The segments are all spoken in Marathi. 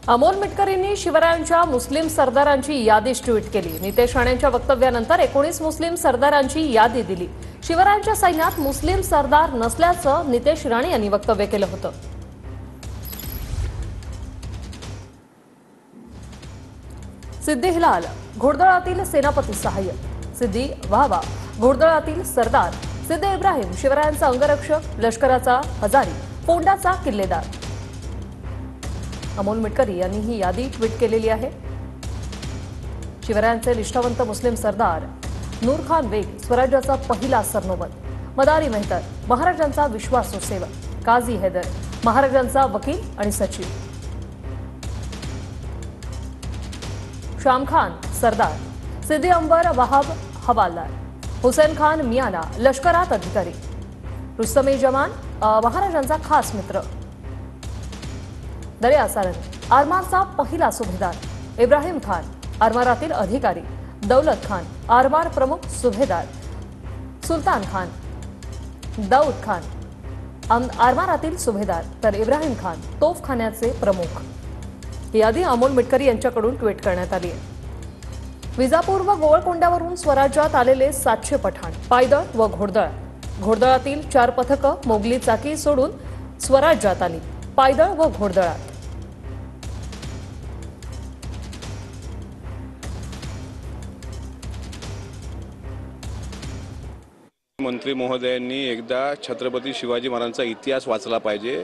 अमोल मिटकरींनी शिवरायांच्या मुस्लिम सरदारांची यादीच ट्विट केली। नितेश राणेंच्या वक्तव्यानंतर 19 मुस्लिम सरदारांची यादी दिली। शिवरायांच्या सैन्यात मुस्लिम सरदार नसल्याचं नितेश राणे यांनी वक्तव्य केलं होतं। सिद्दी हिलाल घोडदळातील सेनापती सहाय्यक, सिद्दी वाहवा घोडदळातील सरदार, सिद्दी इब्राहिम शिवरायांचा अंगरक्षक, लष्कराचा हजारी, फोंडाचा किल्लेदार। अमोल मिटकरी यांनी ही यादी ट्विट केलेली आहे। शिवरायांचे निष्ठावंत मुस्लिम सरदार नूर खान बेग स्वराज्याचा पहिला सरनोबत, मदारी मेहतर महाराजांचा विश्वासू सेवक, काझी हैदर महाराजांचा वकील आणि सचिव, शाम खान सरदार, सिद्दी अंबर वहाब हवालदार, हुसैन खान मियाना लष्करात अधिकारी, रुस्तमे जमान महाराजांचा खास मित्र, दर्या सारंग आरमारचा पहिला सुभेदार, इब्राहिम खान आरमारातील अधिकारी, दौलत खान आरमार प्रमुख सुभेदार, सुलतान खान, दाऊद खान आरमारातील सुभेदार, तर इब्राहिम खान तोफखान्याचे प्रमुख। ही यादी अमोल मिटकरी यांच्याकडून ट्विट करण्यात आली आहे। विजापूर व गोवळकोंड्यावरून स्वराज्यात आलेले 700 पठाण पायदळ व घोडदळ, घोडदळातील 4 पथकं मोगली चाकी सोडून स्वराज्यात आली, पायदळ व घोडदळात। मंत्री महोदयांनी एकदा छत्रपती शिवाजी महाराजांचा इतिहास वाचला पाहिजे।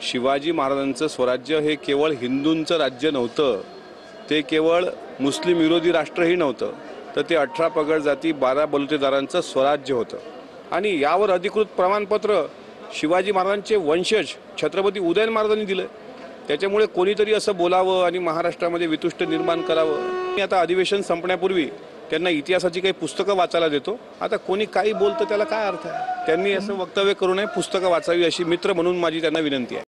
शिवाजी महाराजांचं स्वराज्य हे केवळ हिंदूंचं राज्य नव्हतं, ते केवळ मुस्लिम विरोधी राष्ट्रही नव्हतं, तर ते 18 पगड जाती 12 बलुतेदारांचं स्वराज्य होतं। आणि यावर अधिकृत प्रमाणपत्र शिवाजी महाराजांचे वंशज छत्रपती उदयन महाराजांनी दिलं। त्याच्यामुळे कोणीतरी असं बोलावं आणि महाराष्ट्रामध्ये वितुष्ट निर्माण करावं। मी आता अधिवेशन संपण्यापूर्वी त्यांना इतिहासाची काही पुस्तकं वाचायला देतो। आता कोणी काही बोलतं त्याला काय अर्थ आहे? त्यांनी असं वक्तव्य करू नये, पुस्तकं वाचावी अशी मित्र म्हणून माझी त्यांना विनंती आहे।